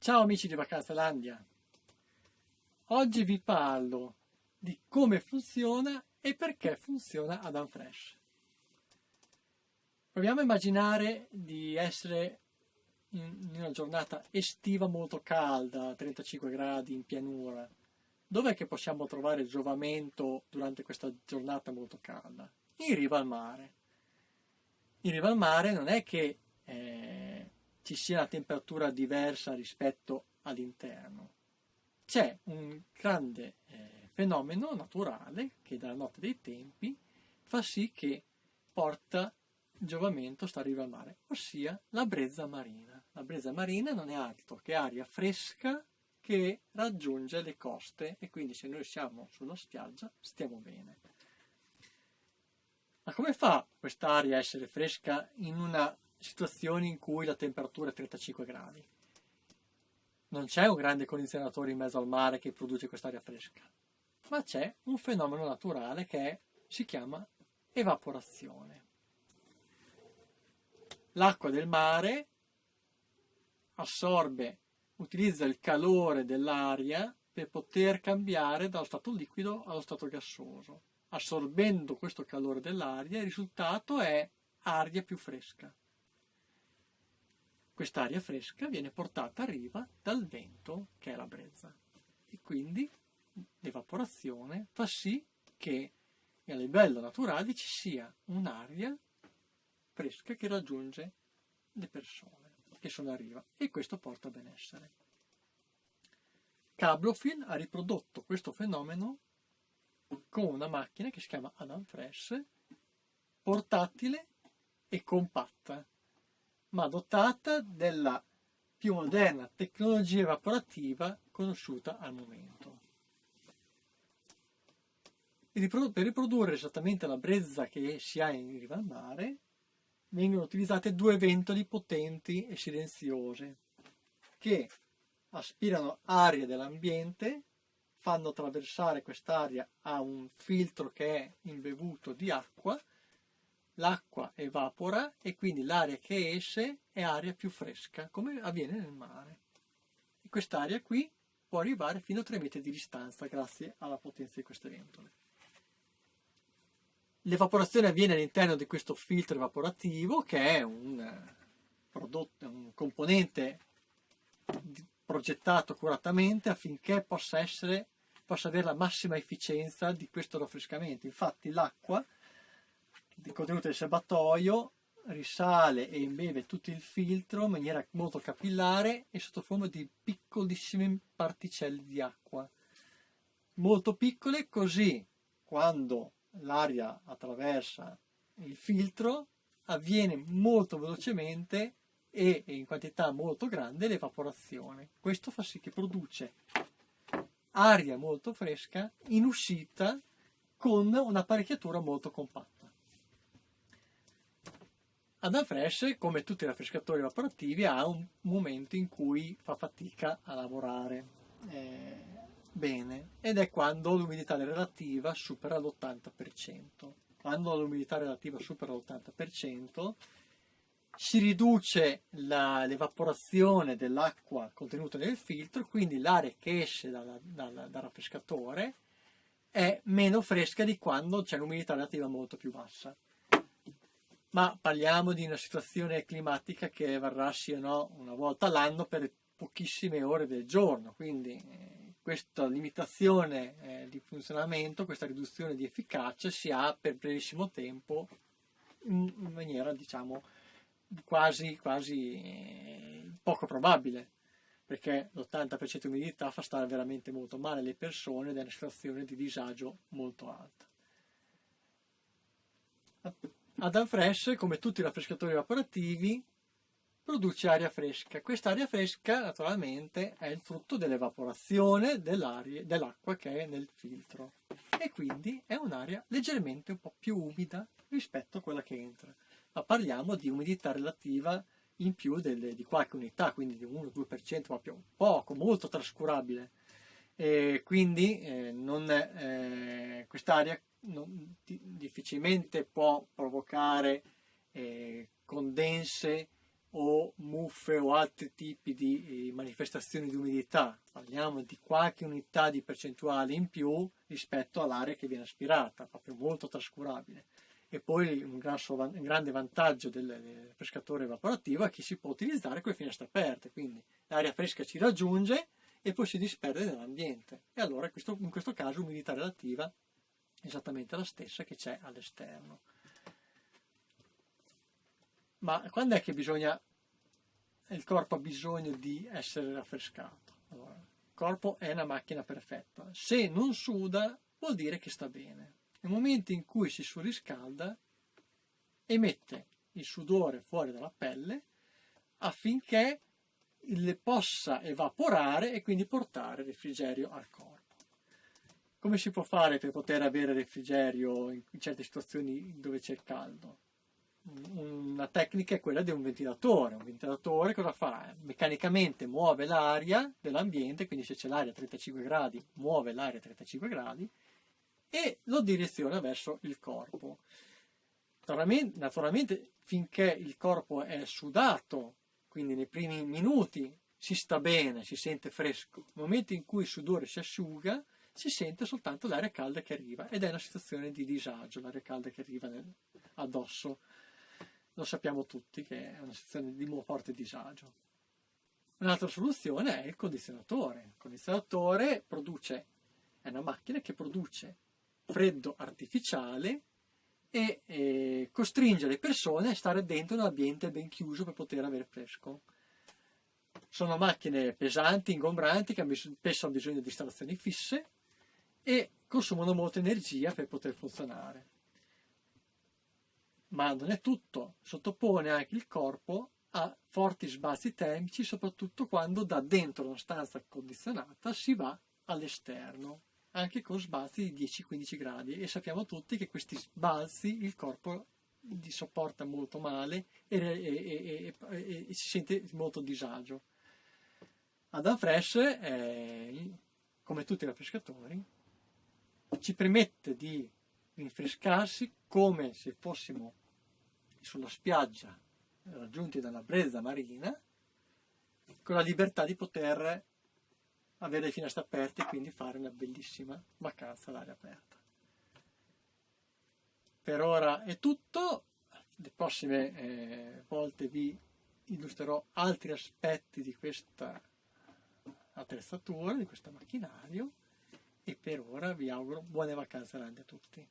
Ciao amici di Vacanzalandia, oggi vi parlo di come funziona e perché funziona Adam Fresh. Proviamo a immaginare di essere in una giornata estiva molto calda, 35 gradi in pianura. Dov'è che possiamo trovare giovamento durante questa giornata molto calda? In riva al mare. In riva al mare non è che ci sia una temperatura diversa rispetto all'interno. C'è un grande fenomeno naturale che dalla notte dei tempi fa sì che porta giovamento sta a riva al mare, ossia la brezza marina. La brezza marina non è altro che aria fresca che raggiunge le coste e quindi se noi siamo sulla spiaggia stiamo bene. Ma come fa quest'aria a essere fresca in una situazione in cui la temperatura è 35 gradi? Non c'è un grande condizionatore in mezzo al mare che produce quest'aria fresca, ma c'è un fenomeno naturale che si chiama evaporazione. L'acqua del mare assorbe, utilizza il calore dell'aria per poter cambiare dallo stato liquido allo stato gassoso. Assorbendo questo calore dell'aria, il risultato è aria più fresca. Quest'aria fresca viene portata a riva dal vento, che è la brezza, e quindi l'evaporazione fa sì che a livello naturale ci sia un'aria fresca che raggiunge le persone che sono a riva e questo porta a benessere. Cablofin ha riprodotto questo fenomeno con una macchina che si chiama Adam Fresh, portatile e compatta, ma dotata della più moderna tecnologia evaporativa conosciuta al momento. Per riprodurre esattamente la brezza che si ha in riva al mare vengono utilizzate due ventole potenti e silenziose che aspirano aria dell'ambiente, fanno attraversare quest'aria a un filtro che è imbevuto di acqua, l'acqua evapora e quindi l'aria che esce è aria più fresca, come avviene nel mare. E quest'aria qui può arrivare fino a 3 metri di distanza grazie alla potenza di queste ventole. L'evaporazione avviene all'interno di questo filtro evaporativo che è un componente progettato accuratamente affinché possa avere la massima efficienza di questo raffrescamento. Infatti l'acqua il contenuto del serbatoio risale e imbeve tutto il filtro in maniera molto capillare e sotto forma di piccolissime particelle di acqua, molto piccole, così quando l'aria attraversa il filtro avviene molto velocemente e in quantità molto grande l'evaporazione. Questo fa sì che produce aria molto fresca in uscita con un'apparecchiatura molto compatta. Adam Fresh, come tutti i raffrescatori evaporativi, ha un momento in cui fa fatica a lavorare bene ed è quando l'umidità relativa supera l'80%. Quando l'umidità relativa supera l'80% si riduce l'evaporazione dell'acqua contenuta nel filtro, quindi l'aria che esce dal raffrescatore è meno fresca di quando c'è l'umidità relativa molto più bassa. Ma parliamo di una situazione climatica che varrà sì o no una volta all'anno per pochissime ore del giorno, quindi questa limitazione di funzionamento, questa riduzione di efficacia si ha per brevissimo tempo in maniera diciamo quasi poco probabile, perché l'80% di umidità fa stare veramente molto male le persone ed è una situazione di disagio molto alta. Adam Fresh, come tutti i raffrescatori evaporativi, produce aria fresca. Quest'aria fresca, naturalmente, è il frutto dell'evaporazione dell'acqua che è nel filtro e quindi è un'aria leggermente un po' più umida rispetto a quella che entra. Ma parliamo di umidità relativa in più di qualche unità, quindi di 1-2%, proprio poco, molto trascurabile. E quindi quest'aria difficilmente può provocare condense o muffe o altri tipi di manifestazioni di umidità, parliamo di qualche unità di percentuale in più rispetto all'aria che viene aspirata, proprio molto trascurabile. E poi un grande vantaggio del pescatore evaporativo è che si può utilizzare con le finestre aperte, quindi l'aria fresca ci raggiunge e poi si disperde nell'ambiente. E allora in questo caso l'umidità relativa è esattamente la stessa che c'è all'esterno. Ma quando è che il corpo ha bisogno di essere raffrescato? Allora, il corpo è una macchina perfetta. Se non suda, vuol dire che sta bene. Nel momento in cui si surriscalda, emette il sudore fuori dalla pelle affinché possa evaporare e quindi portare refrigerio al corpo. Come si può fare per poter avere refrigerio in certe situazioni dove c'è il caldo? Una tecnica è quella di un ventilatore. Un ventilatore cosa fa? Meccanicamente muove l'aria dell'ambiente, quindi se c'è l'aria a 35 gradi, muove l'aria a 35 gradi e lo direziona verso il corpo. Naturalmente finché il corpo è sudato, quindi nei primi minuti si sta bene, si sente fresco. Nel momento in cui il sudore si asciuga, si sente soltanto l'aria calda che arriva ed è una situazione di disagio, l'aria calda che arriva addosso. Lo sappiamo tutti che è una situazione di forte disagio. Un'altra soluzione è il condizionatore. Il condizionatore è una macchina che produce freddo artificiale e costringe le persone a stare dentro un ambiente ben chiuso per poter avere fresco. Sono macchine pesanti, ingombranti, che spesso hanno bisogno di installazioni fisse e consumano molta energia per poter funzionare. Ma non è tutto, sottopone anche il corpo a forti sbalzi termici, soprattutto quando da dentro una stanza condizionata si va all'esterno, anche con sbalzi di 10-15 gradi. E sappiamo tutti che questi sbalzi il corpo li sopporta molto male e si sente molto disagio. Adam Fresh, come tutti i raffrescatori, ci permette di rinfrescarsi come se fossimo sulla spiaggia raggiunti da una brezza marina, con la libertà di poter avere le finestre aperte e quindi fare una bellissima vacanza all'aria aperta. Per ora è tutto, le prossime volte vi illustrerò altri aspetti di questa attrezzatura, di questo macchinario, e per ora vi auguro buone vacanze a tutti.